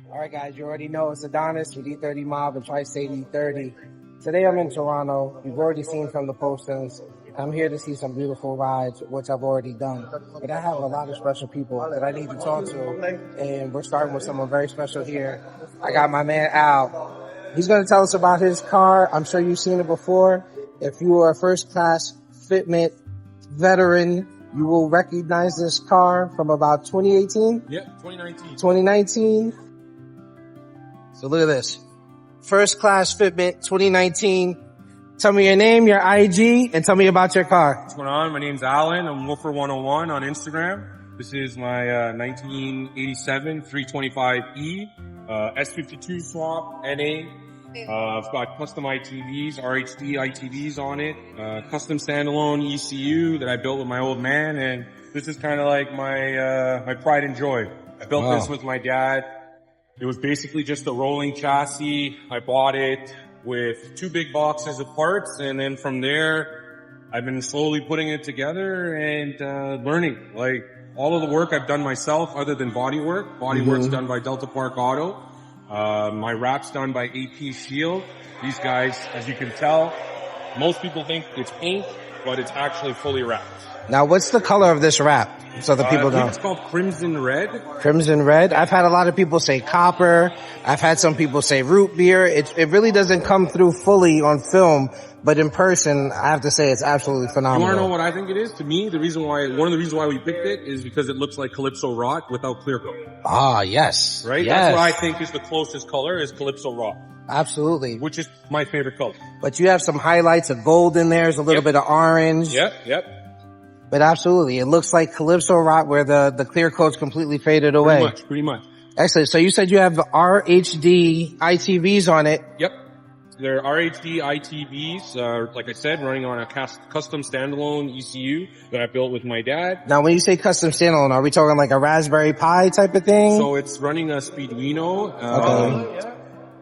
All right, guys, you already know it's Adonis with E30 Mob and Tri-State E30. Today I'm in Toronto. You've already seen from the postings. I'm here to see some beautiful rides, which I've already done. But I have a lot of special people that I need to talk to, and we're starting with someone very special here. I got my man Al. He's going to tell us about his car. I'm sure you've seen it before. If you are a first-class fitment veteran, you will recognize this car from about 2018? Yeah, 2019. 2019. So look at this. First class fitment 2019. Tell me your name, your IG, and tell me about your car. What's going on? My name's Alan. I'm Wolfer101 on Instagram. This is my 1987 325E, S52 swap, NA. I've got custom ITVs, RHD ITVs on it, custom standalone ECU that I built with my old man, and this is kind of like my pride and joy. I built this with my dad. It was basically just a rolling chassis. I bought it with 2 big boxes of parts, and then from there, I've been slowly putting it together and learning. Like, all of the work I've done myself other than body work. Body work's done by Delta Park Auto. My wrap's done by AP Shield. These guys, as you can tell, most people think it's paint, but it's actually fully wrapped. Now, what's the color of this wrap? So the people know. It's called Crimson Red. Crimson Red. I've had a lot of people say copper. I've had some people say root beer. It really doesn't come through fully on film, but in person, I have to say it's absolutely phenomenal. You want to know what I think it is? To me, one of the reasons why we picked it is because it looks like Calypso Rock without clear coat. Ah, yes. Right? Yes. That's what I think is the closest color is Calypso Rock. Absolutely. Which is my favorite color. But you have some highlights of gold in there. There's a little bit of orange. Yep. But absolutely, it looks like Calypso Rock where the clear coat's completely faded away. Pretty much. Excellent. So you said you have RHD ITVs on it. Yep. They're RHD ITVs, like I said, running on a custom standalone ECU that I built with my dad. Now, when you say custom standalone, are we talking like a Raspberry Pi type of thing? So it's running a Speeduino.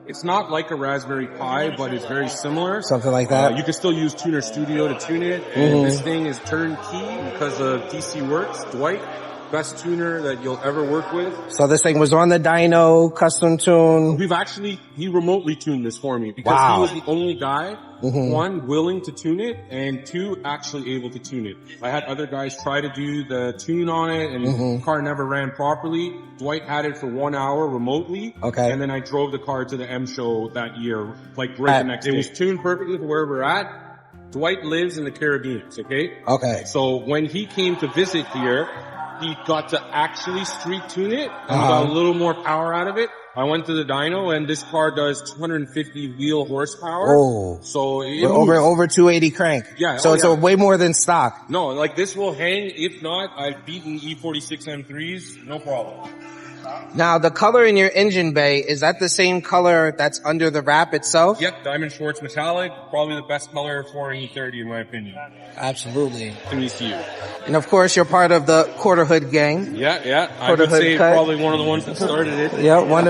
It's not like a Raspberry Pi, but it's very similar. Something like that. You can still use Tuner Studio to tune it. And this thing is turnkey because of DC Works. Dwight, best tuner that you'll ever work with. So this thing was on the dyno, custom tune. He remotely tuned this for me because he was the only guy, one, willing to tune it, and two, actually able to tune it. I had other guys try to do the tune on it, and the car never ran properly. Dwight had it for 1 hour remotely. Okay. And then I drove the car to the M show that year, like right the next day. It was tuned perfectly for where we're at. Dwight lives in the Caribbean, okay? Okay. So when he came to visit here, he got to actually street tune it, and we got a little more power out of it. I went to the dyno, and this car does 250 wheel horsepower. Oh. So over 280 crank. Yeah. So it's way more than stock. No, like this will hang. If not, I've beaten E46 M3s, no problem. Now, the color in your engine bay, is that the same color that's under the wrap itself? Yep, Diamond Schwartz Metallic, probably the best color for an E30 in my opinion. Absolutely. To ECU. And of course, you're part of the Quarter Hood gang. Yeah. I would say probably one of the ones that started it. Yeah, one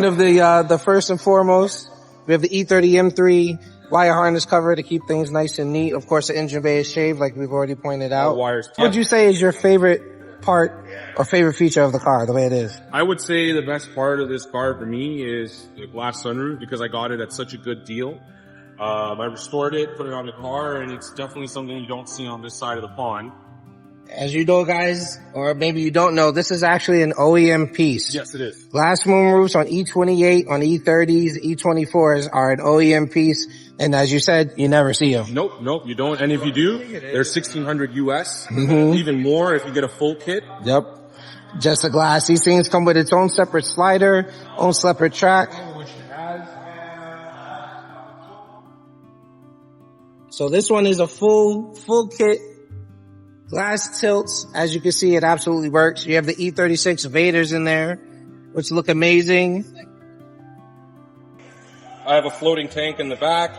of the first and foremost. We have the E30 M3 wire harness cover to keep things nice and neat. Of course, the engine bay is shaved, like we've already pointed out. Wires. What would you say is your favorite part or favorite feature of the car, the way it is? I would say the best part of this car for me is the glass sunroof because I got it at such a good deal. I restored it, put it on the car, and it's definitely something you don't see on this side of the pond. As you know, guys, or maybe you don't know, this is actually an OEM piece. Yes, it is. Glass moonroofs on E28, on E30s, E24s are an OEM piece. And as you said, you never see them. Nope, you don't. And if you do, they're $1,600 US. Even more if you get a full kit. Yep. Just the glass. These things come with its own separate slider, own separate track. So this one is a full kit. Glass tilts. As you can see, it absolutely works. You have the E36 Vaders in there, which look amazing. I have a floating tank in the back.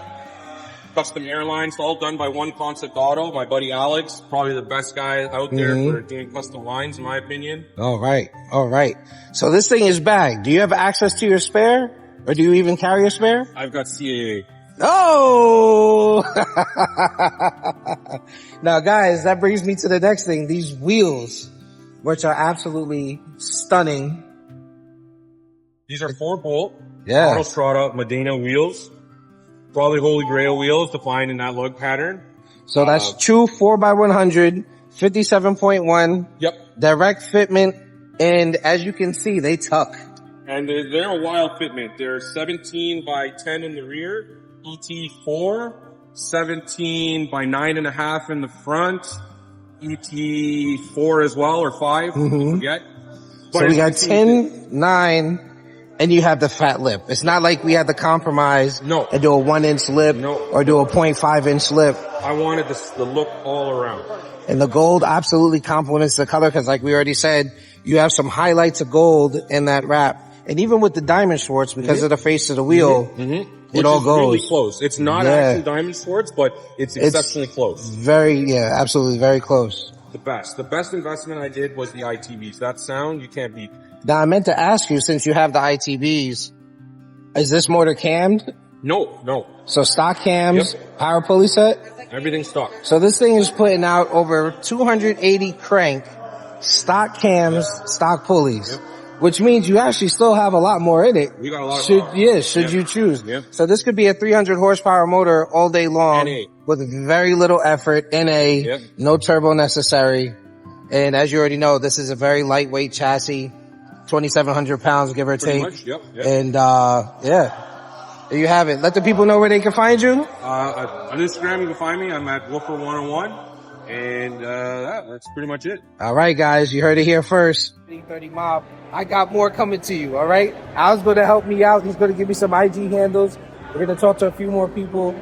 Custom airlines, all done by One Concept Auto. My buddy Alex, probably the best guy out there for doing custom lines, in my opinion. All right. So this thing is bagged. Do you have access to your spare? Or do you even carry a spare? I've got CAA. Oh! Now, guys, that brings me to the next thing. These wheels, which are absolutely stunning. These are 4-bolt Yeah. Autostrada Medina wheels. Probably Holy Grail wheels defined in that lug pattern. So that's true 4x100, 57.1. Yep. Direct fitment. And as you can see, they tuck. And they're a wild fitment. They're 17 by 10 in the rear, ET4, 17 by 9.5 in the front, ET4 as well, or 5, forget. But So we got 10, 9, and you have the fat lip. It's not like we had to compromise and do a 1-inch lip or do a 0.5-inch lip. I wanted the look all around. And the gold absolutely complements the color because like we already said, you have some highlights of gold in that wrap. And even with the diamond Schwartz, because of the face of the wheel, it all goes. Really close. It's not actually diamond Schwartz, but it's exceptionally close. Very, absolutely very close. The best. The best investment I did was the ITBs. That sound, you can't beat. Now I meant to ask you, since you have the ITBs, is this motor cammed? No. So stock cams, power pulley set? Everything's stock. So this thing is putting out over 280 crank, stock cams, stock pulleys. Which means you actually still have a lot more in it. We got a lot of power. Should you choose. Yeah. So this could be a 300 horsepower motor all day long with very little effort, NA, no turbo necessary. And as you already know, this is a very lightweight chassis, 2,700 pounds, give or take. Much, And, there you have it. Let the people know where they can find you. On Instagram, you can find me. I'm at Wolfer101. And that's pretty much it. All right, guys, you heard it here first. E30 Mob, I got more coming to you. All right, Al's going to help me out. He's going to give me some IG handles. We're going to talk to a few more people.